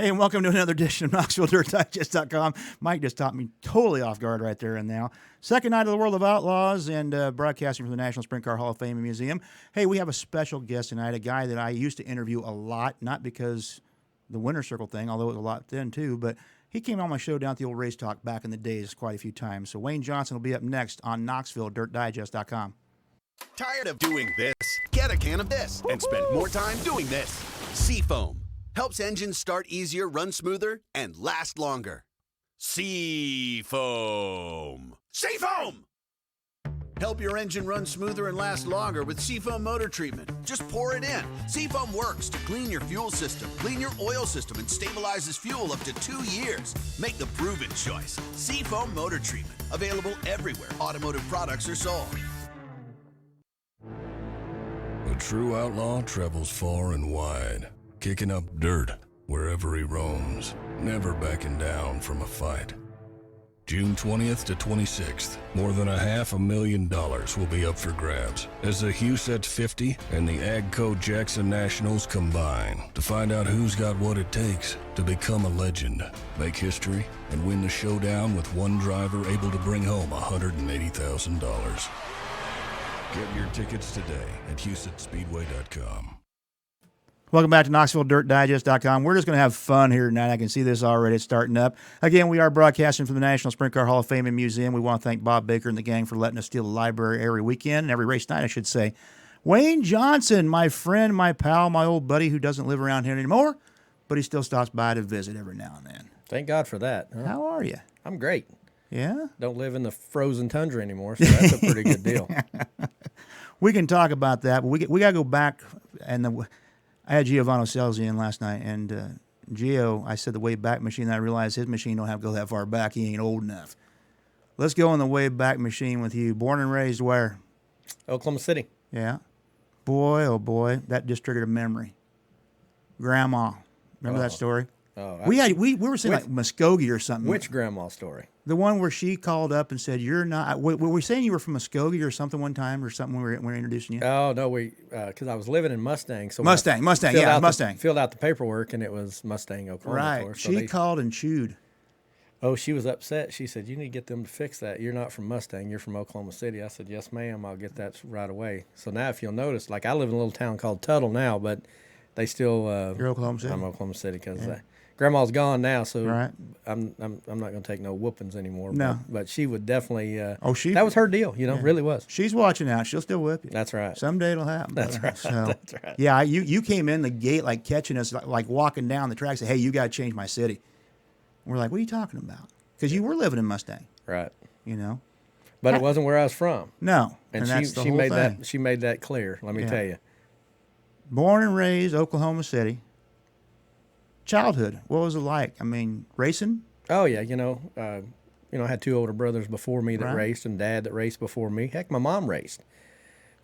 Hey, and welcome to another edition of KnoxvilleDirtDigest.com. Mike just caught me totally off guard right there and now. Second night of the World of Outlaws and broadcasting from the National Sprint Car Hall of Fame and Museum. Hey, we have a special guest tonight, a guy that I used to interview a lot, not because the Winter Circle thing, although it was a lot then too, but he came on my show down at the old Race Talk back in the days quite a few times. So Wayne Johnson will be up next on KnoxvilleDirtDigest.com. Tired of doing this? Get a can of this and spend more time doing this. Seafoam helps engines start easier, run smoother, and last longer. Seafoam. Seafoam! Help your engine run smoother and last longer with Seafoam motor treatment. Just pour it in. Seafoam works to clean your fuel system, clean your oil system, and stabilizes fuel up to 2 years. Make the proven choice. Seafoam motor treatment. Available everywhere automotive products are sold. A true outlaw travels far and wide, kicking up dirt wherever he roams, never backing down from a fight. June 20th to 26th, more than $500,000 will be up for grabs as the Huset's 50 and the AGCO Jackson Nationals combine to find out who's got what it takes to become a legend, make history, and win the showdown with one driver able to bring home $180,000. Get your tickets today at HussettSpeedway.com. Welcome back to KnoxvilleDirtDigest.com. We're just going to have fun here tonight. I can see this already. It's starting up. Again, we are broadcasting from the National Sprint Car Hall of Fame and Museum. We want to thank Bob Baker and the gang for letting us steal the library every weekend, and every race night, I should say. Wayne Johnson, my friend, my pal, my old buddy who doesn't live around here anymore, but he still stops by to visit every now and then. Thank God for that. Huh? How are you? I'm great. Yeah? Don't live in the frozen tundra anymore, so that's a pretty good deal. We can talk about that, but we got to go back. And I had Giovanni Celsi in last night, and Gio, I said the way back machine, and I realized his machine don't have to go that far back. He ain't old enough. Let's go on the way back machine with you. Born and raised where? Oklahoma City. Yeah. Boy, oh boy, that just triggered a memory. Grandma. Remember that story? Oh, we were saying like Muskogee or something. Which grandma story? The one where she called up and said, "You're not." Were we saying you were from Muskogee or something one time or something when we were introducing you? Oh no, because I was living in Mustang. So Mustang, yeah, Mustang. Filled out the paperwork and it was Mustang, Oklahoma. Right. Of course. So she called and chewed. Oh, she was upset. She said, "You need to get them to fix that. You're not from Mustang. You're from Oklahoma City." I said, "Yes, ma'am. I'll get that right away." So now, if you'll notice, like I live in a little town called Tuttle now, but they still. You're Oklahoma City. I'm Oklahoma City because. Grandma's gone now, so right. I'm not going to take no whoopings anymore. No, but she would definitely. That was her deal, really was. She's watching out. She'll still whip you. That's right. Someday it'll happen. That's right. So, that's right. Yeah, you came in the gate like catching us, like walking down the track. Say, hey, you got to change my city. We're like, what are you talking about? Because you were living in Mustang, right? But it wasn't where I was from. No, and that's the she whole made thing. that she made that clear. Let me tell you. Born and raised Oklahoma City. Childhood, what was it like? I mean, racing? Oh yeah, I had two older brothers before me that raced, and dad that raced before me. Heck, my mom raced.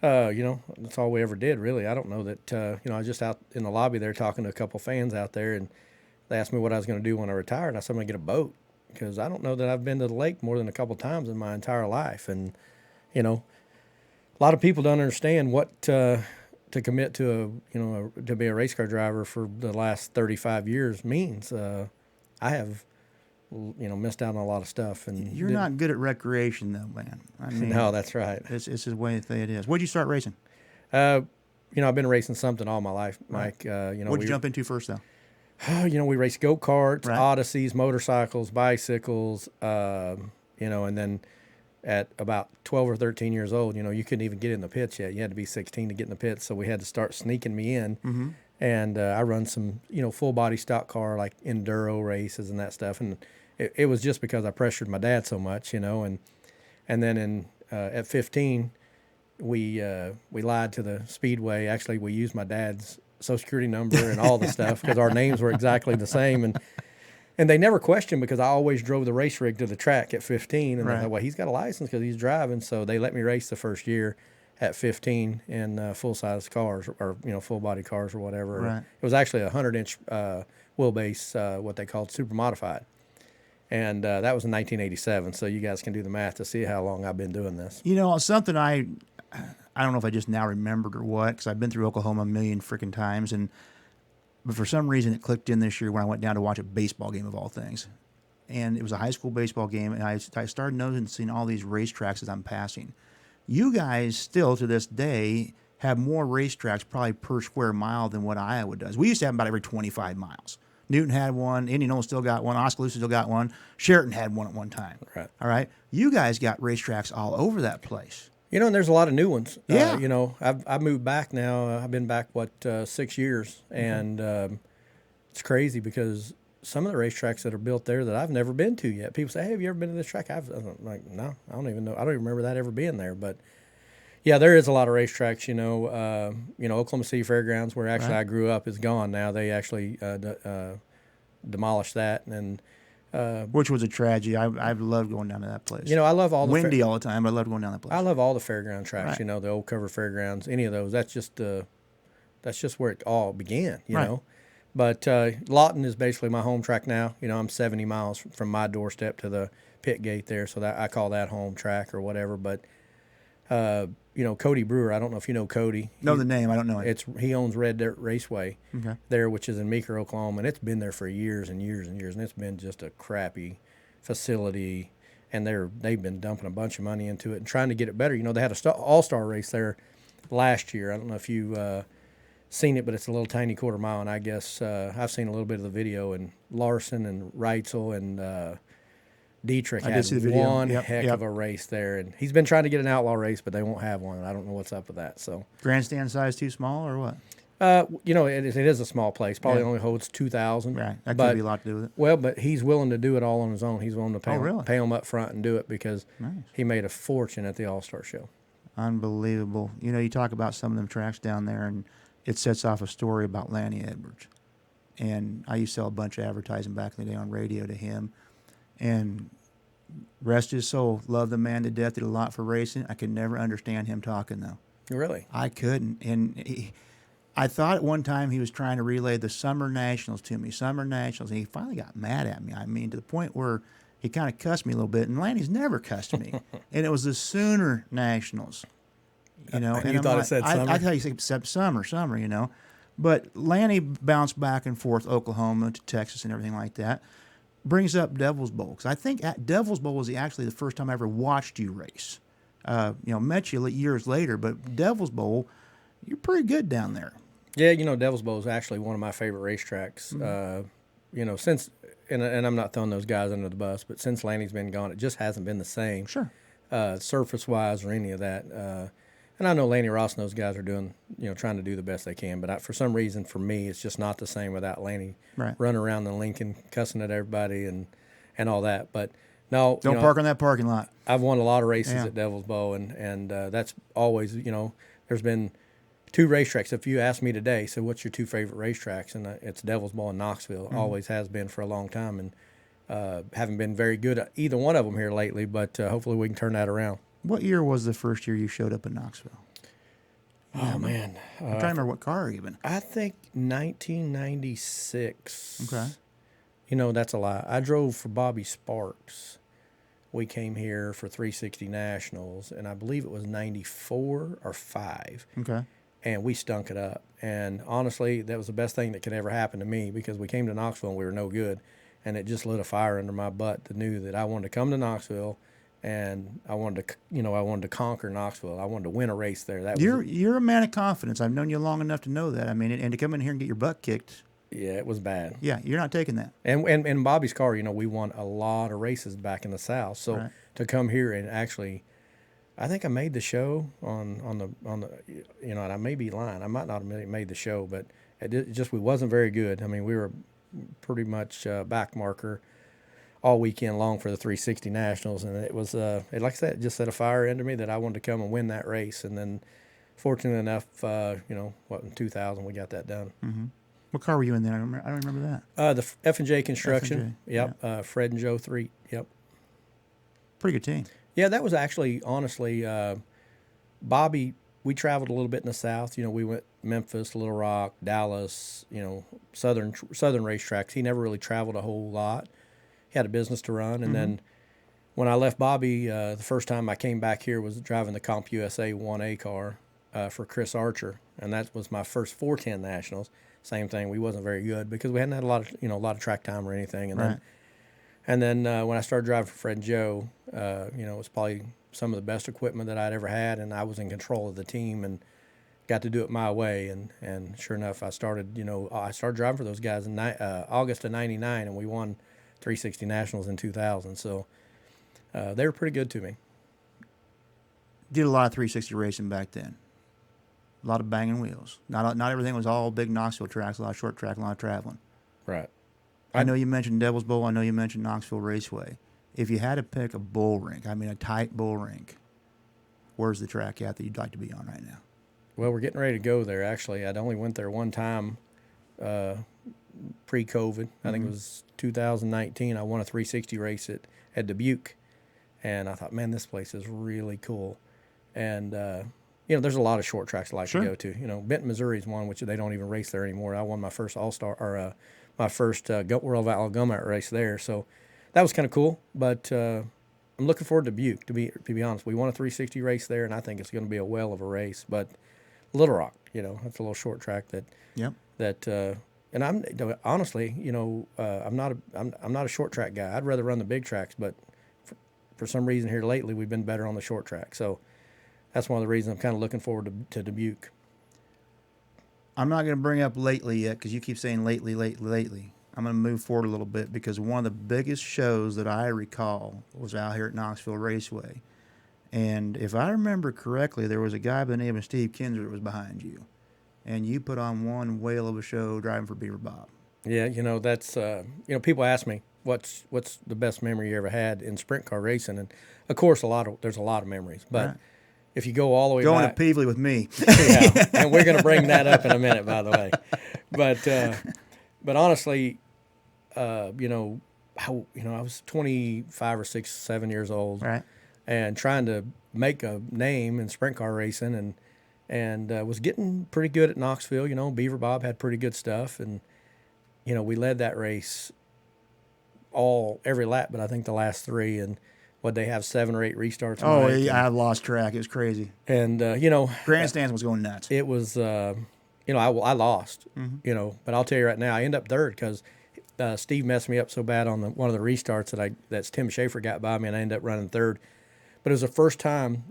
That's all we ever did, really. I don't know that. I was just out in the lobby there talking to a couple fans out there, and they asked me what I was going to do when I retired. And I said I'm going to get a boat because I don't know that I've been to the lake more than a couple times in my entire life, and a lot of people don't understand what. To commit to to be a race car driver for the last 35 years means I have missed out on a lot of stuff. And you're not good at recreation though, man. I mean, no, that's right. It's the way it is. When'd you start racing? I've been racing something all my life, Mike. What'd you jump into first though? We raced go-karts, Odysseys, motorcycles, bicycles, and then at about 12 or 13 years old, you couldn't even get in the pits yet. You had to be 16 to get in the pits, so we had to start sneaking me in. Mm-hmm. And I run some, full-body stock car, like enduro races and that stuff. And it was just because I pressured my dad so much, And then at 15, we lied to the speedway. Actually, we used my dad's Social Security number and all the stuff because our names were exactly the same. And they never questioned because I always drove the race rig to the track at 15. And they thought, well, he's got a license because he's driving. So they let me race the first year at 15 in full-size cars or, full-body cars or whatever. Right. It was actually a 100-inch wheelbase, what they called super modified. And that was in 1987. So you guys can do the math to see how long I've been doing this. Something I don't know if I just now remembered or what, because I've been through Oklahoma a million freaking times. And But for some reason, it clicked in this year when I went down to watch a baseball game of all things. And it was a high school baseball game, and I started noticing all these racetracks as I'm passing. You guys still, to this day, have more racetracks probably per square mile than what Iowa does. We used to have them about every 25 miles. Newton had one. Indianola still got one. Oskaloosa still got one. Sheraton had one at one time. Right. All right. You guys got racetracks all over that place. You know, and there's a lot of new ones. Yeah. You know, I've moved back now. I've been back, 6 years. And it's crazy because some of the racetracks that are built there that I've never been to yet. People say, hey, have you ever been to this track? I'm like, no, I don't even know. I don't even remember that ever being there. But, yeah, there is a lot of racetracks. Oklahoma City Fairgrounds, where actually I grew up, is gone now. They actually demolished that. And which was a tragedy. I've loved going down to that place. I love all the windy all the time, but I loved going down that place. I love all the fairground tracks. Right. The old cover fairgrounds, any of those. That's just where it all began. You know, but Lawton is basically my home track now. I'm 70 miles from my doorstep to the pit gate there, so that I call that home track or whatever. But Cody Brewer, I don't know if you know Cody. Know the name, I don't know it. He owns Red Dirt Raceway Okay. there, which is in Meeker, Oklahoma, and it's been there for years and years and years, and it's been just a crappy facility, and they've been dumping a bunch of money into it and trying to get it better. They had a all-star race there last year. I don't know if you've seen it, but it's a little tiny quarter mile, and I guess I've seen a little bit of the video, and Larson and Reitzel and Dietrich I did had see the video. one Yep, heck yep. of a race there, and he's been trying to get an outlaw race, but they won't have one. I don't know what's up with that. So Grandstand size too small or what? it is a small place. Probably Yeah. only holds 2,000. Right. That but, could be a lot to do with it. Well, but he's willing to do it all on his own. He's willing to pay, really? pay him up front and do it because Nice. he made a fortune at the All-Star Show. Unbelievable. You talk about some of them tracks down there, and it sets off a story about Lanny Edwards. And I used to sell a bunch of advertising back in the day on radio to him. And rest his soul, loved the man to death, did a lot for racing. I could never understand him talking, though. Really? I couldn't. And I thought at one time he was trying to relay the Summer Nationals to me, Summer Nationals. And he finally got mad at me. I mean, to the point where he kind of cussed me a little bit. And Lanny's never cussed me. And it was the Sooner Nationals. And you I'm thought it like, said summer? I thought he said summer. But Lanny bounced back and forth Oklahoma to Texas and everything like that. Brings up Devil's Bowl, because I think at Devil's Bowl was actually the first time I ever watched you race. Met you years later, but Devil's Bowl, you're pretty good down there. Yeah, Devil's Bowl is actually one of my favorite racetracks. Since and I'm not throwing those guys under the bus, but since Lanny's been gone, it just hasn't been the same. Sure. Surface-wise or any of that. And I know Lanny Ross and those guys are doing, trying to do the best they can. But for some reason, for me, it's just not the same without Lanny running around the Lincoln, cussing at everybody and all that. But no, Don't park on that parking lot. I've won a lot of races at Devil's Bowl, and that's always, there's been 2 racetracks. If you ask me today, so what's your 2 favorite racetracks? And it's Devil's Bowl and Knoxville. Always has been for a long time, and haven't been very good at either one of them here lately. But hopefully we can turn that around. What year was the first year you showed up in Knoxville? Oh, man. I'm trying to remember what car even. I think 1996. Okay. That's a lie. I drove for Bobby Sparks. We came here for 360 Nationals, and I believe it was 94 or 5. Okay. And we stunk it up. And honestly, that was the best thing that could ever happen to me because we came to Knoxville and we were no good. And it just lit a fire under my butt that knew that I wanted to come to Knoxville. And I wanted to conquer Knoxville. I wanted to win a race there. You're a man of confidence. I've known you long enough to know that. I mean, and to come in here and get your butt kicked. Yeah, it was bad. Yeah, you're not taking that. And in Bobby's car, we won a lot of races back in the South. So to come here and actually, I think I made the show on the and I may be lying. I might not have made the show, but we wasn't very good. I mean, we were pretty much back marker all weekend long for the 360 Nationals, and it was like I said, it just set a fire under me that I wanted to come and win that race. And then, fortunate enough, in 2000 we got that done. Mm-hmm. What car were you in there? I don't remember that. The F&J Construction. F&J, Yep. Fred and Joe Threet. Yep. Pretty good team. Yeah, that was actually honestly, Bobby. We traveled a little bit in the South. We went Memphis, Little Rock, Dallas. Southern racetracks. He never really traveled a whole lot. He had a business to run, and then when I left Bobby, the first time I came back here was driving the Comp USA 1A car for Chris Archer, and that was my first 410 Nationals. same thing. We wasn't very good because we hadn't had a lot of track time or anything. And Right. then when I started driving for Fred and Joe, it was probably some of the best equipment that I'd ever had, and I was in control of the team and got to do it my way. And sure enough, I started driving for those guys in August of '99, and we won 360 Nationals in 2000. So they were pretty good to me. Did a lot of 360 racing back then. A lot of banging wheels. Not everything was all big Knoxville tracks. A lot of short track, a lot of traveling. Right. I know you mentioned Devil's Bowl. I know you mentioned Knoxville Raceway. If you had to pick a bull rink, a tight bull rink, where's the track at that you'd like to be on right now? Well, we're getting ready to go there, actually. I'd only went there one time pre-COVID. I think it was 2019. I won a 360 race at Dubuque, and I thought, man, this place is really cool. And, there's a lot of short tracks I like to go to. Benton, Missouri is one, which they don't even race there anymore. I won my first All-Star, or my first World of Alabama race there. So that was kind of cool. But I'm looking forward to Dubuque, to be honest. We won a 360 race there, and I think it's going to be a whale of a race. But Little Rock, that's a little short track that. Yep. And I'm honestly, I'm not a short track guy. I'd rather run the big tracks, but for some reason here lately we've been better on the short track. So that's one of the reasons I'm kind of looking forward to Dubuque. I'm not going to bring up lately yet because you keep saying lately. I'm going to move forward a little bit because one of the biggest shows that I recall was out here at Knoxville Raceway. And if I remember correctly, there was a guy by the name of Steve Kinzer that was behind you. And you put on one whale of a show driving for Beaver Bob. Yeah, that's people ask me what's the best memory you ever had in sprint car racing, and of course there's a lot of memories. But right. If you go all the way going back, to Peevely with me, yeah, and we're going to bring that up in a minute, by the way. But honestly, I was 25 or 7 years old, right, and trying to make a name in sprint car racing, and was getting pretty good at Knoxville. Beaver Bob had pretty good stuff, and we led that race every lap, but I think the last three, and they have 7 or 8 restarts. Oh, yeah, I lost track. It was crazy. And grandstands was going nuts. It was, I lost. Mm-hmm. But I'll tell you right now, I end up third because Steve messed me up so bad on one of the restarts that Tim Schaefer got by me, and I ended up running third. But it was the first time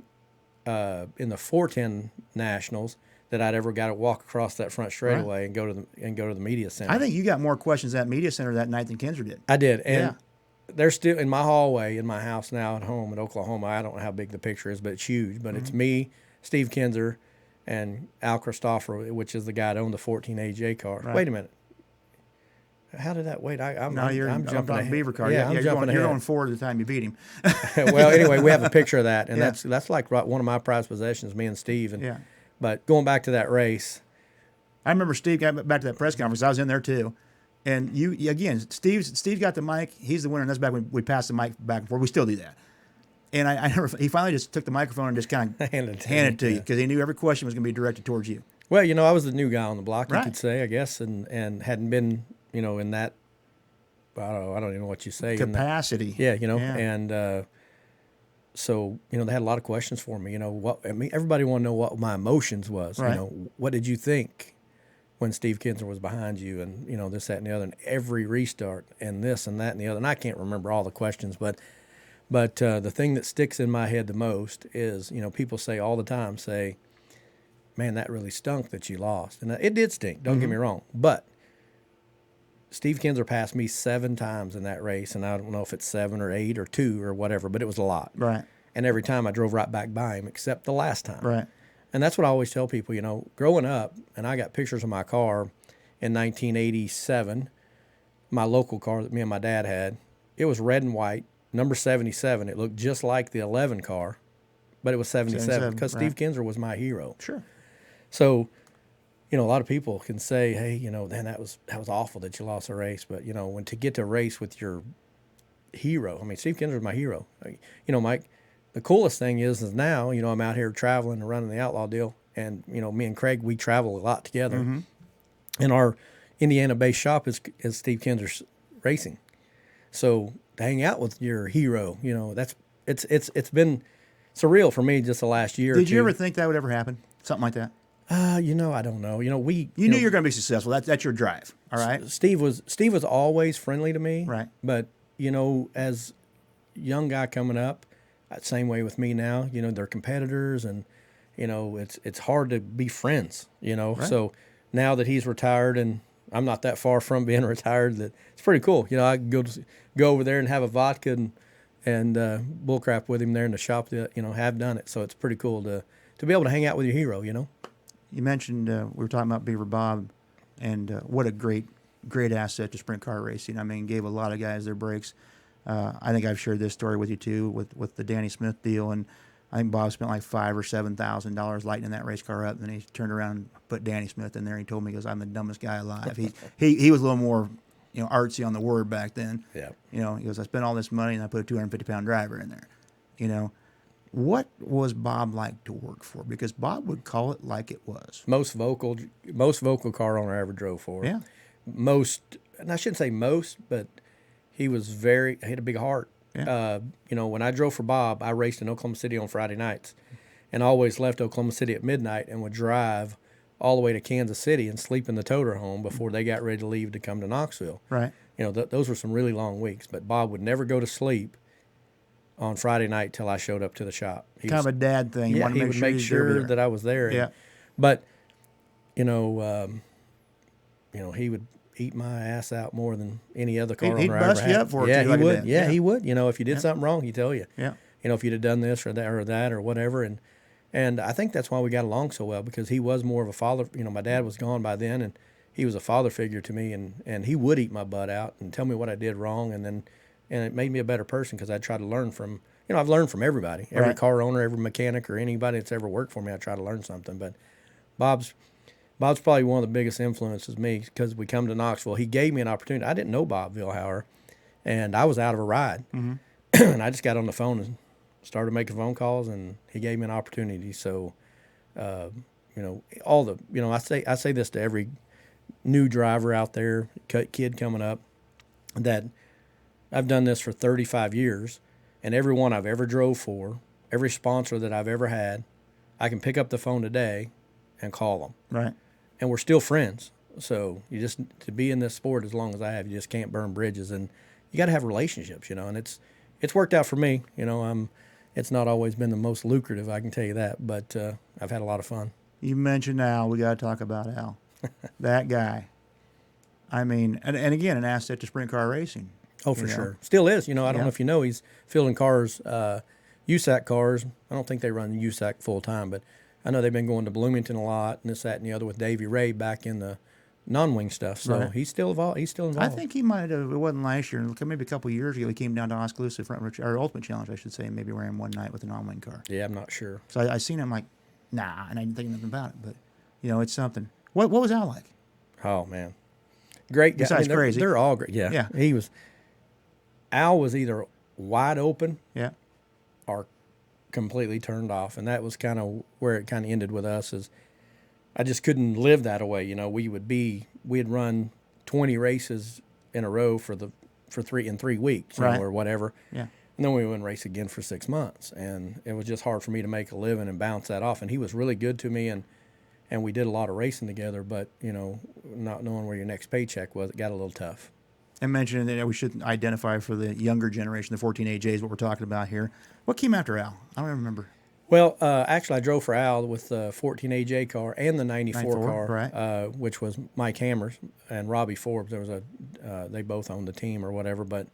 in the 410 Nationals that I'd ever got to walk across that front straightaway right. and go to the media center. I think you got more questions at media center that night than Kinzer did. I did, and yeah. They're still in my hallway in my house now at home in Oklahoma. I don't know how big the picture is, but it's huge. But It's me, Steve Kinzer, and Al Christopher, which is the guy that owned the 14 AJ car. Right. Wait a minute. How did that? Wait, I'm jumping ahead. Beaver car. Yeah, I'm jumping you're ahead. going forward the time you beat him. Well, anyway, we have a picture of that, and yeah. that's like one of my prized possessions, me and Steve. And, yeah. But going back to that race, I remember Steve got back to that press conference. I was in there too. And you again, Steve got the mic. He's the winner, and that's back when we passed the mic back and forth. We still do that. And I never, he finally just took the microphone and just kind of handed it to you because he knew every question was going to be directed towards you. Well, I was the new guy on the block, you right. could say, I guess, and hadn't been, in that, I don't even know what you say. Capacity. Yeah, and so, they had a lot of questions for me. Everybody wanted to know what my emotions was. Right. What did you think when Steve Kinzer was behind you, and this, that, and the other, and every restart, and this, and that, and the other. And I can't remember all the questions, but the thing that sticks in my head the most is, people say all the time, man, that really stunk that you lost, and it did stink. Don't get me wrong, but Steve Kinzer passed me 7 times in that race, and I don't know if it's 7 or 8 or 2 or whatever, but it was a lot. Right. And every time I drove right back by him, except the last time. Right. And that's what I always tell people, growing up, and I got pictures of my car in 1987, my local car that me and my dad had. It was red and white, number 77. It looked just like the 11 car, but it was 77 because right. Steve Kinzer was my hero. Sure. So, a lot of people can say, hey, man, that was awful that you lost a race. But, when to get to race with your hero, Steve Kinzer was my hero. Mike, the coolest thing is now, I'm out here traveling and running the Outlaw deal. And, me and Craig, we travel a lot together. Mm-hmm. And our Indiana-based shop is Steve Kinzer's Racing. So to hang out with your hero, it's been surreal for me just the last year. Did you ever think that would ever happen? Something like that? I don't know. We You knew you were going to be successful. That's your drive. All right. Steve was always friendly to me. Right. But as young guy coming up, same way with me now. They're competitors, and it's hard to be friends. Right. So now that he's retired, and I'm not that far from being retired, that it's pretty cool. I can go over there and have a vodka and bullcrap with him there in the shop. That have done it. So it's pretty cool to be able to hang out with your hero. You mentioned we were talking about Beaver Bob, and what a great asset to sprint car racing. I mean, gave a lot of guys their breaks. I think I've shared this story with you too, with the Danny Smith deal, and I think Bob spent like $5,000 or $7,000 lightening that race car up, and then he turned around and put Danny Smith in there. He told me, he goes, "I'm the dumbest guy alive." He was a little more artsy on the word back then. Yeah. He goes, "I spent all this money and I put a 250-pound driver in there." What was Bob like to work for? Because Bob would call it like it was. Most vocal car owner I ever drove for. Yeah. Most, and I shouldn't say most, but he had a big heart. Yeah. When I drove for Bob, I raced in Oklahoma City on Friday nights, and always left Oklahoma City at midnight and would drive all the way to Kansas City and sleep in the toter home before they got ready to leave to come to Knoxville. Right. Those were some really long weeks, but Bob would never go to sleep on Friday night till I showed up to the shop. Kind of a dad thing. Yeah, he would make sure that I was there. Yeah. But, he would eat my ass out more than any other car He'd owner I bust ever you had. up for it, Yeah, too, he like a would. dad. Yeah, Yeah. he would. If you did something wrong, he'd tell you. Yeah. If you'd have done this or that or whatever. And I think that's why we got along so well, because he was more of a father. My dad was gone by then, and he was a father figure to me, and he would eat my butt out and tell me what I did wrong, and it made me a better person because I try to learn from. I've learned from everybody, every Right. car owner, every mechanic, or anybody that's ever worked for me. I try to learn something. But Bob's probably one of the biggest influences me, because we come to Knoxville. He gave me an opportunity. I didn't know Bob Vilhauer, and I was out of a ride, and I just got on the phone and started making phone calls, and he gave me an opportunity. So, I say this to every new driver out there, kid coming up, that I've done this for 35 years. And everyone I've ever drove for, every sponsor that I've ever had, I can pick up the phone today and call them. Right. And we're still friends. So to be in this sport as long as I have, you just can't burn bridges. And you got to have relationships, and it's worked out for me. It's not always been the most lucrative, I can tell you that, but I've had a lot of fun. You mentioned Al. We got to talk about Al. That guy. I mean, and again, an asset to sprint car racing. Oh, for sure. Still is. I don't know if you know, he's fielding cars, USAC cars. I don't think they run USAC full time, but I know they've been going to Bloomington a lot and this, that, and the other with Davey Ray back in the non-wing stuff. So Right. he's still involved. I think he might have. It wasn't last year. Maybe a couple of years ago, he came down to Oskaloosa or Ultimate Challenge, I should say, and maybe ran one night with a non-wing car. Yeah, I'm not sure. So I seen him like, nah, and I didn't think nothing about it. But it's something. What was Al like? Oh man, great guy. Besides crazy. They're all great. Yeah, Yeah. Al was either wide open Yeah. or completely turned off, and that was kind of where it kind of ended with us. Is I just couldn't live that way. We'd run 20 races in a row for 3 weeks, Right. or whatever. Yeah. And then we wouldn't race again for 6 months, and it was just hard for me to make a living and bounce that off. And he was really good to me, and we did a lot of racing together. But not knowing where your next paycheck was, it got a little tough. And mentioning that we should identify for the younger generation, the 14 AJs, what we're talking about here. What came after Al? I don't even remember. Well, actually, I drove for Al with the 14 AJ car and the 94 car, right. which was Mike Hammers and Robbie Forbes. There was they both owned the team or whatever, but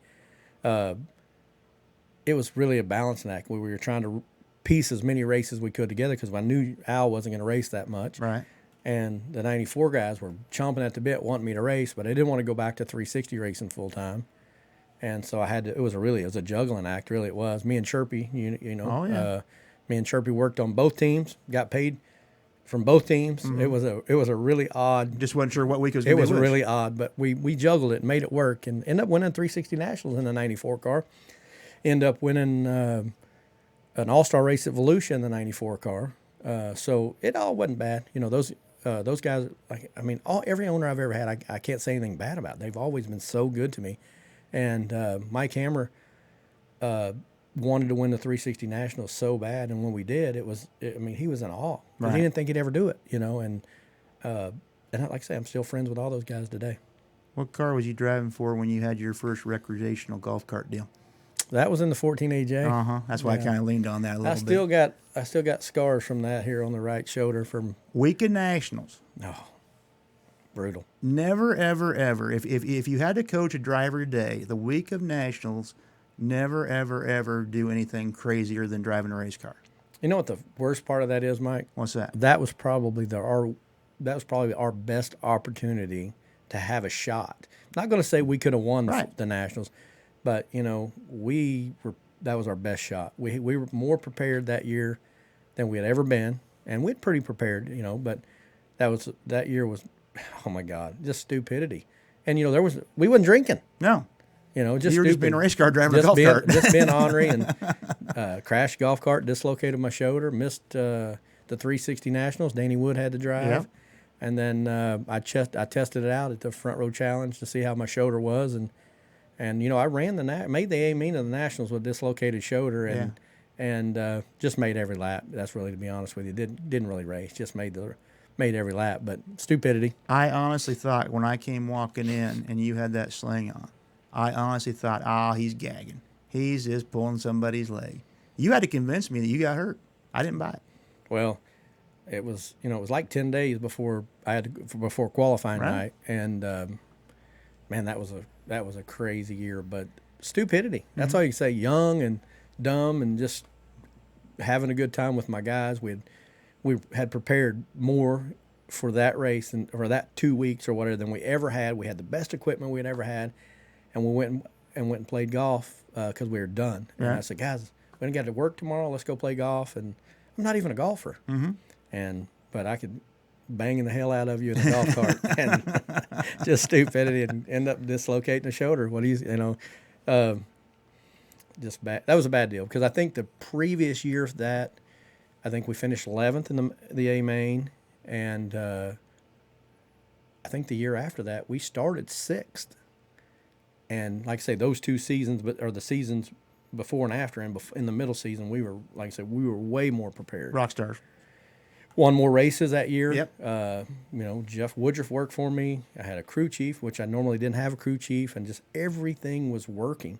it was really a balancing act. We were trying to piece as many races as we could together because I knew Al wasn't going to race that much. Right. And the 94 guys were chomping at the bit, wanting me to race, but I didn't want to go back to 360 racing full time. And so I had to. It was a juggling act. Really, it was. Me and Chirpy, Oh, yeah. me and Chirpy worked on both teams. Got paid from both teams. Mm-hmm. It was a really odd. Just wasn't sure what week it was It going to was be. really odd, but we juggled it and made it work, and ended up winning 360 Nationals in the 94 car. End up winning an all-star race at Volusia in the 94 car. So it all wasn't bad. Those guys. Every owner I've ever had, I can't say anything bad about. They've always been so good to me. And Mike Hammer, wanted to win the 360 Nationals so bad, and when we did, he was in awe. 'Cause Right. He didn't think he'd ever do it, and like I say, I'm still friends with all those guys today. What car was you driving for when you had your first recreational golf cart deal? That was in the 14 AJ. That's why I kind of leaned on that a little bit. I still got scars from that here on the right shoulder from Week of Nationals. brutal. Never, ever, ever. If you had to coach a driver today, the week of Nationals, never, ever, ever do anything crazier than driving a race car. You know what the worst part of that is, Mike? What's that? That was probably our best opportunity to have a shot. Not going to say we could have won the Nationals, but that was our best shot. We were more prepared that year than we had ever been, and we'd pretty prepared, but that year was, oh my God, just stupidity. And we wasn't drinking. No. Just you were just being a race car driver, a golf cart. Just being ornery, and crashed golf cart, dislocated my shoulder, missed the 360 Nationals. Danny Wood had to drive. Yep. And then I tested it out at the Front Row Challenge to see how my shoulder was, and I made the A mean of the Nationals with dislocated shoulder, and just made every lap. That's really, to be honest with you, didn't really race, just made every lap. But stupidity. I honestly thought when I came walking in and you had that sling on, I honestly thought, he's gagging. He's just pulling somebody's leg. You had to convince me that you got hurt. I didn't buy it. Well, it was like 10 days before before qualifying night, and man, that was a crazy year. But stupidity. That's all you can say. Young and dumb, and just having a good time with my guys. We had prepared more for that race and for that 2 weeks or whatever than we ever had. We had the best equipment we had ever had, and we went and played golf because we were done. And I said, guys, we don't got to work tomorrow. Let's go play golf. And I'm not even a golfer. But I could banging the hell out of you in a golf cart and just stupidity and end up dislocating the shoulder. Just bad. That was a bad deal because I think the previous year of that, I think we finished 11th in the A main, and I think the year after that we started 6th. And like I say, those 2 seasons, or the seasons before and after, and in the middle season, we were, like I said, way more prepared. Rock stars. Won more races that year. Yep. Jeff Woodruff worked for me. I had a crew chief, which I normally didn't have a crew chief, and just everything was working.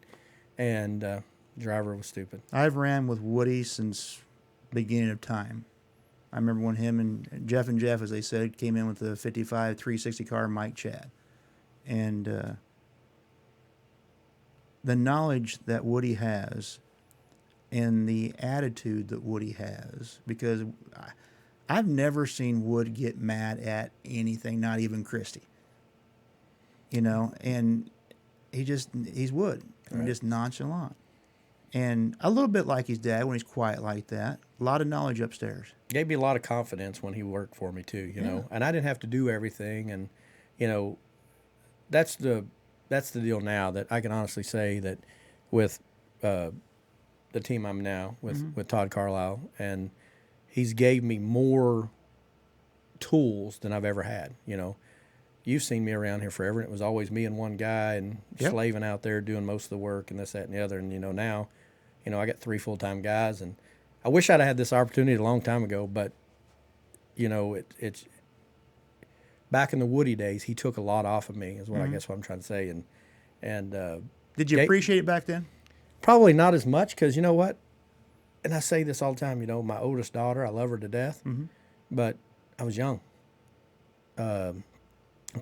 And driver was stupid. I've ran with Woody since beginning of time. I remember when him and Jeff, as they said, came in with the 55 360 car, Mike Chad. And the knowledge that Woody has and the attitude that Woody has, because I've never seen Wood get mad at anything, not even Christie. And he's Wood. Right. Just nonchalant. And a little bit like his dad when he's quiet like that. A lot of knowledge upstairs. Gave me a lot of confidence when he worked for me too, you know. And I didn't have to do everything, and that's the deal now, that I can honestly say that with the team I'm now with Todd Carlisle, and he's gave me more tools than I've ever had. You've seen me around here forever, and it was always me and one guy and slaving out there doing most of the work and this, that, and the other. And now, I got 3 full-time guys, and I wish I'd had this opportunity a long time ago, but it's back in the Woody days, he took a lot off of me, is what I guess what I'm trying to say. And did you appreciate it back then? Probably not as much, because you know what? And I say this all the time, my oldest daughter, I love her to death, but I was young.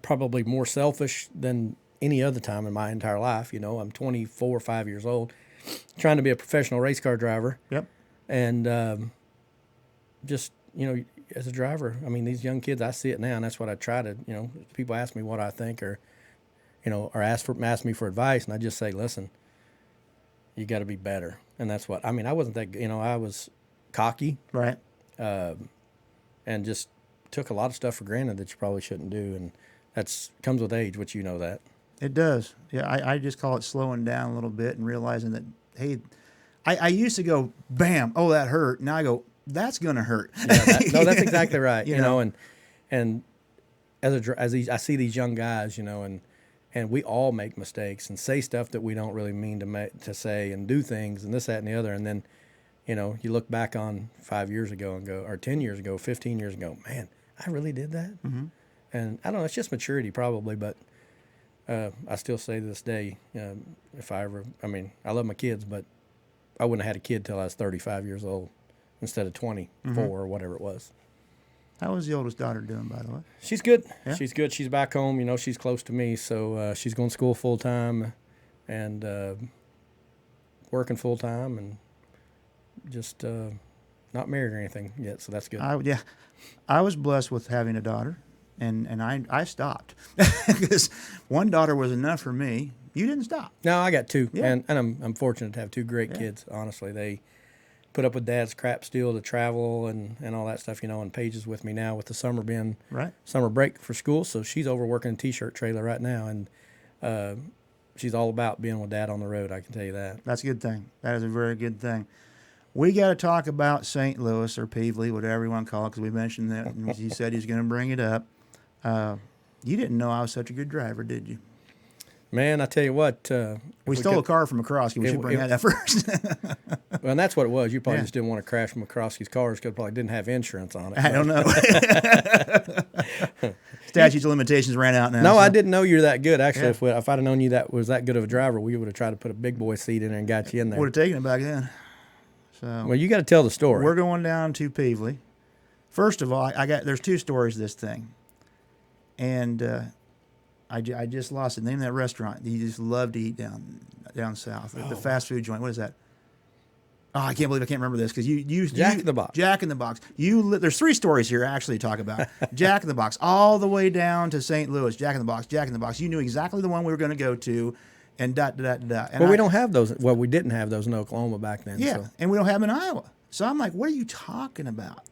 Probably more selfish than any other time in my entire life. I'm 24 or 5 years old, trying to be a professional race car driver. Yep. And just, as a driver, these young kids, I see it now, and that's what I try to, people ask me what I think, or ask me for advice, and I just say, listen, you got to be better. And that's what, I wasn't that, I was cocky. Right. And just took a lot of stuff for granted that you probably shouldn't do, and comes with age, which that. It does. Yeah, I just call it slowing down a little bit and realizing that, hey, I used to go, bam, oh, that hurt. Now I go, that's going to hurt. Yeah, that's exactly right. And I see these young guys, and and we all make mistakes and say stuff that we don't really mean to say, and do things and this, that, and the other. And then, you know, you look back on 5 years ago and go, or 10 years ago, 15 years ago, man, I really did that. Mm-hmm. And I don't know, it's just maturity probably, but I still say to this day, if I ever, I mean, I love my kids, but I wouldn't have had a kid till I was 35 years old instead of 24 or whatever it was. How is the oldest daughter doing, by the way? She's good. Yeah? She's good. She's back home. You know, she's close to me, so she's going to school full time and working full time, and just not married or anything yet. So that's good. I was blessed with having a daughter, and I stopped because one daughter was enough for me. You didn't stop. No, I got two, Yeah. and I'm fortunate to have two great kids. Honestly, they put up with Dad's crap still to travel and all that stuff, you know. And Paige is with me now with the summer being summer break for school, so she's over working a T-shirt trailer right now, and she's all about being with Dad on the road. I can tell you that. That's a good thing. That is a very good thing. We got to talk about St. Louis or Pevely, whatever you want to call it, because we mentioned that, and he said he's going to bring it up. You didn't know I was such a good driver, did you? Man, I tell you what. We stole a car from McCroskey. We should bring that up first. Well, and that's what it was. You probably just didn't want to crash McCroskey's cars because it probably didn't have insurance on it. I don't know. Statutes of limitations ran out now. No, so. I didn't know you were that good. Actually, if I'd have known you that was that good of a driver, we would have tried to put a big boy seat in there and got you in there. Would have taken it back then. So well, you got to tell the story. We're going down to Pevely. First of all, there's two stories to this thing, and I just lost the name of that restaurant. You just love to eat down south. The fast food joint. What is that? Oh, I can't believe I can't remember this because you Jack in the Box. Jack in the Box. There's three stories here actually to talk about. Jack in the Box, all the way down to St. Louis. Jack in the Box. Jack in the Box. You knew exactly the one we were going to go to, and dot. Well, we don't have those. Well, we didn't have those in Oklahoma back then. Yeah, so. And we don't have them in Iowa. So I'm like, what are you talking about?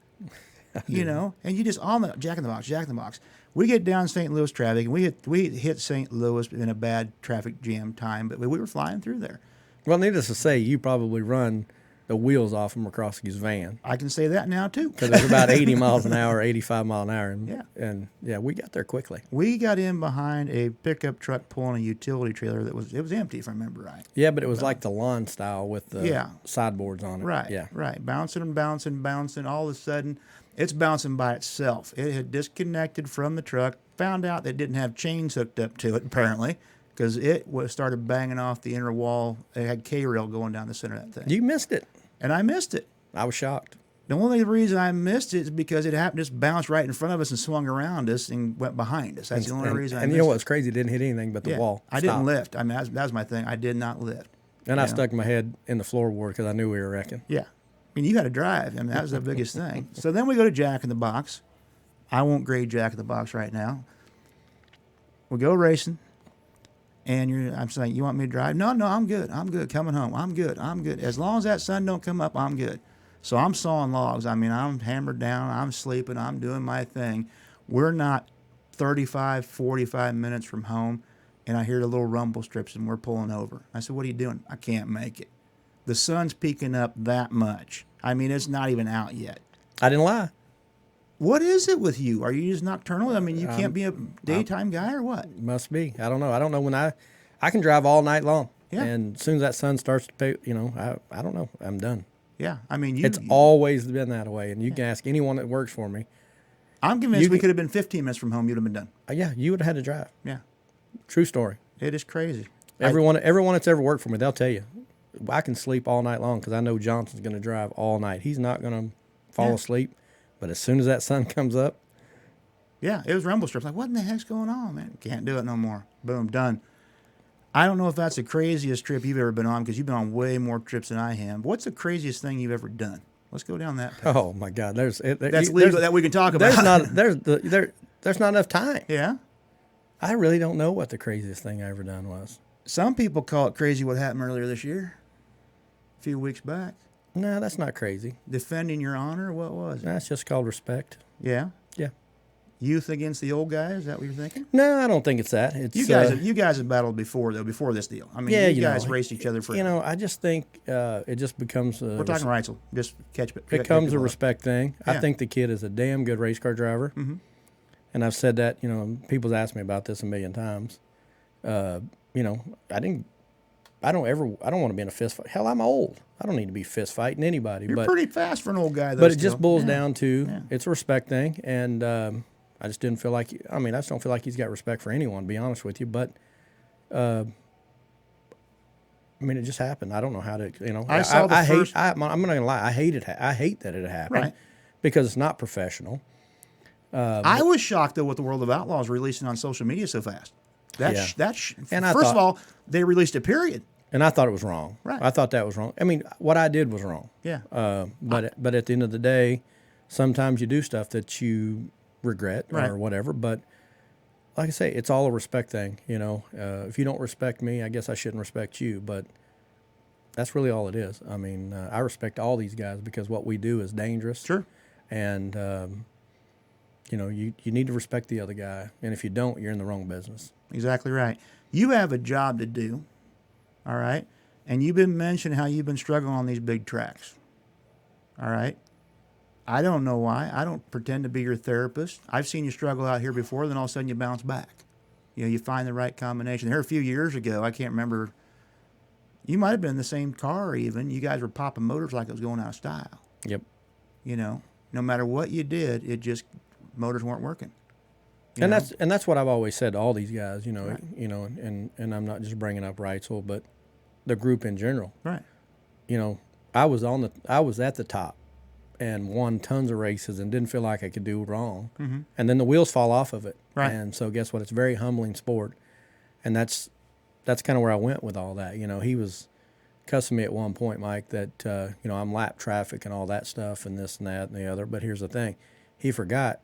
You know, and you just all the Jack in the Box, Jack in the Box. We get down St. Louis traffic, and we hit St. Louis in a bad traffic jam time, but we were flying through there. Well, needless to say, you probably run the wheels off of McCroskey's van. I can say that now too. Because it was about 80 miles an hour, 85 mile an hour, and we got there quickly. We got in behind a pickup truck pulling a utility trailer that was empty, if I remember right. Yeah, but it was like the lawn style with the sideboards on it. Right. Yeah. Right. Bouncing and bouncing, bouncing. All of a sudden, it's bouncing by itself. It had disconnected from the truck. Found out that it didn't have chains hooked up to it apparently, because it started banging off the inner wall. It had K-rail going down the center of that thing. You missed it. And I missed it. I was shocked. The only reason I missed it is because it happened to just bounce right in front of us and swung around us and went behind us. That's the only reason I missed it. And you know what's crazy? It didn't hit anything but the wall. I didn't lift. I mean, that was my thing. I did not lift. And I stuck my head in the floorboard because I knew we were wrecking. Yeah. I mean, you had to drive. I mean, that was the biggest thing. So then we go to Jack in the Box. I won't grade Jack in the Box right now. We go racing. And I'm saying, you want me to drive? No, I'm good. I'm good. Coming home. I'm good. As long as that sun don't come up, I'm good. So I'm sawing logs. I mean, I'm hammered down. I'm sleeping. I'm doing my thing. We're not 35, 45 minutes from home, and I hear the little rumble strips, and we're pulling over. I said, what are you doing? I can't make it. The sun's peaking up that much. I mean, it's not even out yet. I didn't lie. What is it with you? Are you just nocturnal? I mean, you can't be a daytime guy or what? Must be. I don't know. I don't know when I can drive all night long. Yeah. And as soon as that sun starts to pay, I don't know. I'm done. Yeah. I mean, it's always been that way. And you can ask anyone that works for me. I'm convinced we could have been 15 minutes from home. You'd have been done. Yeah. You would have had to drive. Yeah. True story. It is crazy. Everyone that's ever worked for me, they'll tell you, I can sleep all night long because I know Johnson's going to drive all night. He's not going to fall asleep. But as soon as that sun comes up. Yeah, it was rumble strips. Like, what in the heck's going on, man? Can't do it no more. Boom, done. I don't know if that's the craziest trip you've ever been on because you've been on way more trips than I have. What's the craziest thing you've ever done? Let's go down that path. Oh, my God. That's legal that we can talk about. There's not enough time. Yeah? I really don't know what the craziest thing I ever done was. Some people call it crazy what happened earlier this year, a few weeks back. No, that's not crazy. Defending your honor? What was it? That's just called respect. Yeah? Yeah. Youth against the old guys? Is that what you're thinking? No, I don't think it's that. It's, you guys have battled before, though, before this deal. I mean, you guys raced each other for... I just think it just becomes... We're talking Reitzel. Just catch it. It becomes a respect thing. Yeah. I think the kid is a damn good race car driver. Mm-hmm. And I've said that, people's asked me about this a million times. You know, I don't want to be in a fist fight. Hell, I'm old. I don't need to be fist fighting anybody. You're pretty fast for an old guy, though. But it still. just boils down to it's a respect thing, and I just didn't feel like. I mean, I just don't feel like he's got respect for anyone. To be honest with you, but I mean, it just happened. I don't know how to. You know, I saw the first. I'm not gonna lie. I hate it. I hate that it happened, Right. because it's not professional. I was shocked though with the World of Outlaws releasing on social media so fast. And I first thought- of all, they released a period. And I thought it was wrong. Right. I thought that was wrong. I mean, what I did was wrong. Yeah. But at the end of the day, sometimes you do stuff that you regret Right. or whatever. But like I say, it's all a respect thing. You know, if you don't respect me, I guess I shouldn't respect you. But that's really all it is. I mean, I respect all these guys because what we do is dangerous. Sure. And you know, you need to respect the other guy. And if you don't, you're in the wrong business. Exactly right. You have a job to do. All right. And you've been mentioning how you've been struggling on these big tracks. All right. I don't know why. I don't pretend to be your therapist. I've seen you struggle out here before, then all of a sudden you bounce back. You know, you find the right combination. There a few years ago, I can't remember, you might have been in the same car even. You guys were popping motors like it was going out of style. Yep. You know, no matter what you did, motors weren't working. And that's what I've always said to all these guys, you know, and I'm not just bringing up Wrightsville, but the group in general. Right. You know, I was at the top and won tons of races and didn't feel like I could do wrong. Mm-hmm. And then the wheels fall off of it. Right. And so guess what? It's a very humbling sport. And that's kind of where I went with all that. You know, he was cussing me at one point, Mike, that, you know, I'm lap traffic and all that stuff and this and that and the other. But here's the thing. He forgot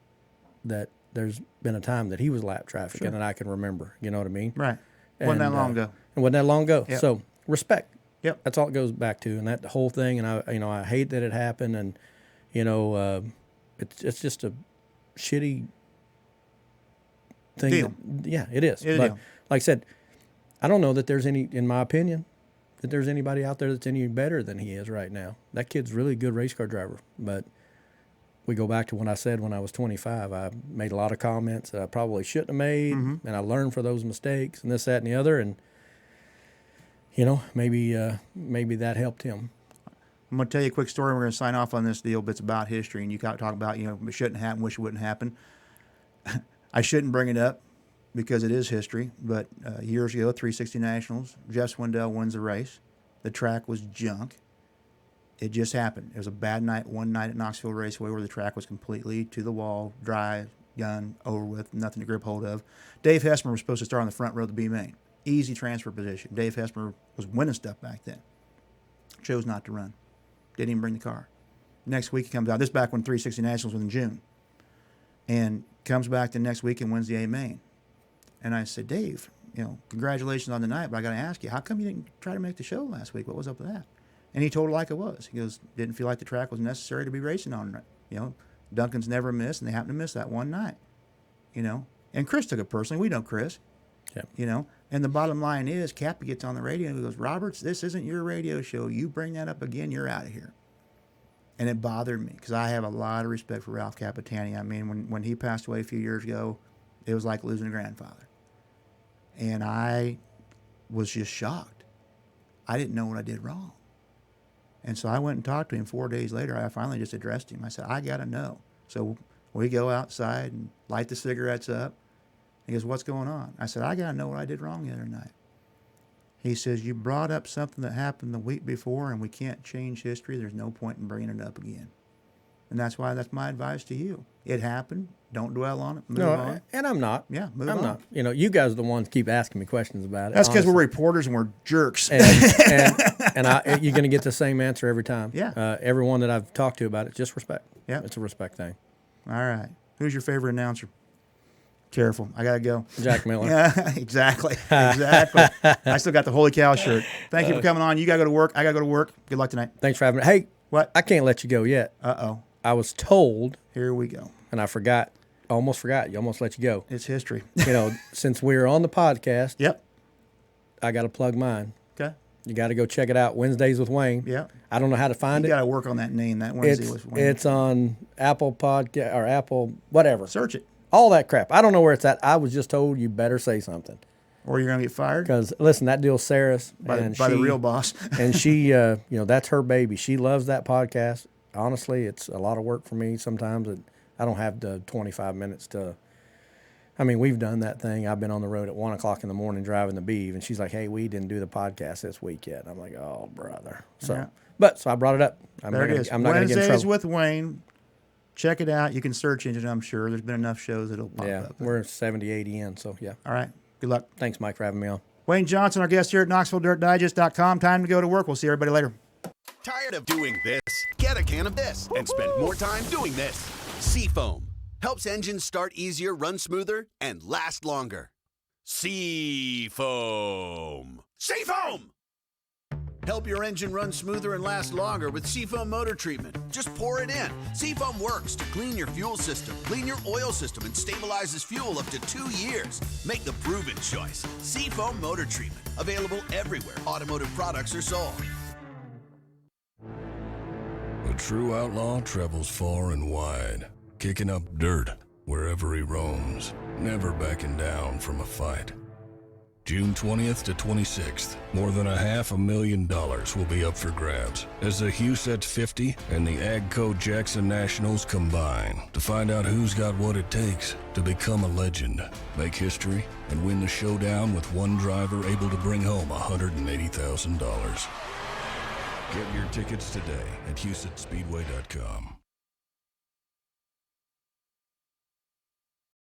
that there's been a time that he was lap traffic and that I can remember. You know what I mean? Right. Wasn't that long ago. It wasn't that long ago. Yep. So respect. Yep. That's all it goes back to, and that whole thing. And I hate that it happened, and you know, it's just a shitty thing. Deal. Yeah, it is. It is a But deal. like I said, I don't know that there's any, in my opinion, that there's anybody out there that's any better than he is right now. That kid's really a good race car driver, but we go back to what I said when I was 25. I made a lot of comments that I probably shouldn't have made, and I learned for those mistakes and this, that, and the other. And, you know, maybe that helped him. I'm going to tell you a quick story. We're going to sign off on this deal, but it's about history. And you talk about, you know, it shouldn't happen, wish it wouldn't happen. I shouldn't bring it up because it is history. But years ago, 360 Nationals, Jeff Swindell wins the race. The track was junk. It just happened. It was a bad night, one night at Knoxville Raceway where the track was completely to the wall, dry, done, over with, nothing to grip hold of. Dave Hessmer was supposed to start on the front row of the B main. Easy transfer position. Dave Hessmer was winning stuff back then. Chose not to run. Didn't even bring the car. Next week he comes out. This is back when 360 Nationals was in June. And comes back the next week and wins the A main. And I said, Dave, you know, congratulations on the night, but I got to ask you, how come you didn't try to make the show last week? What was up with that? And he told it like it was. He goes, didn't feel like the track was necessary to be racing on. You know, Duncan's never missed, and they happened to miss that one night. You know, and Chris took it personally. We know Chris. Yeah. You know, and the bottom line is, Cappy gets on the radio and he goes, Roberts, this isn't your radio show. You bring that up again, you're out of here. And it bothered me because I have a lot of respect for Ralph Capitani. I mean, when he passed away a few years ago, it was like losing a grandfather. And I was just shocked. I didn't know what I did wrong. And so I went and talked to him 4 days later. I finally just addressed him. I said, I got to know. So we go outside and light the cigarettes up. He goes, what's going on? I said, I got to know what I did wrong the other night. He says, you brought up something that happened the week before, and we can't change history. There's no point in bringing it up again. And that's my advice to you. It happened. Don't dwell on it. Move on. And I'm not. Yeah, move I'm on. not. You know, you guys are the ones keep asking me questions about it. That's because we're honestly. reporters and we're jerks. And you're going to get the same answer every time. Yeah. Everyone that I've talked to about it, just respect. Yeah. It's a respect thing. All right. Who's your favorite announcer? Careful. I got to go. Jack Miller. Yeah, exactly. Exactly. I still got the Holy Cow shirt. Thank you for coming on. You got to go to work. I got to go to work. Good luck tonight. Thanks for having me. Hey, What? I can't let you go yet. Uh-oh. I was told, Here we go. and I forgot, almost forgot. You almost let you go. It's history. You know, since we're on the podcast, Yep. I got to plug mine. Okay. You got to go check it out. Wednesdays with Wayne. Yeah. I don't know how to find You it. got to work on that name. That Wednesday was when It's on Apple Podcast or Apple whatever. search it. All that crap. I don't know where it's at. I was just told you better say something. Or you're going to get fired Because listen, that deal's Sarah's by and the real boss. and she, that's her baby. She loves that podcast. Honestly, it's a lot of work for me sometimes. I don't have the 25 minutes to. I mean, we've done that thing. I've been on the road at 1 o'clock in the morning driving the beef, and she's like, "Hey, we didn't do the podcast this week yet." I'm like, "Oh, brother." So, so I brought it up. I'm not going to get in Wednesdays trouble. with Wayne. Check it out. You can search engine, I'm sure. There's been enough shows that'll pop up. We're 70, 80 in, so yeah. All right. Good luck. Thanks, Mike, for having me on. Wayne Johnson, our guest here at KnoxvilleDirtDigest.com. Time to go to work. We'll see everybody later. Tired of doing this? Get a can of this and spend more time doing this. Seafoam helps engines start easier, run smoother, and last longer. Seafoam. Seafoam! Help your engine run smoother and last longer with Seafoam motor treatment. Just pour it in. Seafoam works to clean your fuel system, clean your oil system, and stabilizes fuel up to 2 years. Make the proven choice. Seafoam motor treatment. Available everywhere automotive products are sold. A true outlaw travels far and wide, kicking up dirt wherever he roams, never backing down from a fight. June 20th to 26th, more than $500,000 will be up for grabs as the Huset 50 and the AGCO Jackson Nationals combine to find out who's got what it takes to become a legend, make history, and win the showdown with one driver able to bring home $180,000. Get your tickets today at HusetSpeedway.com.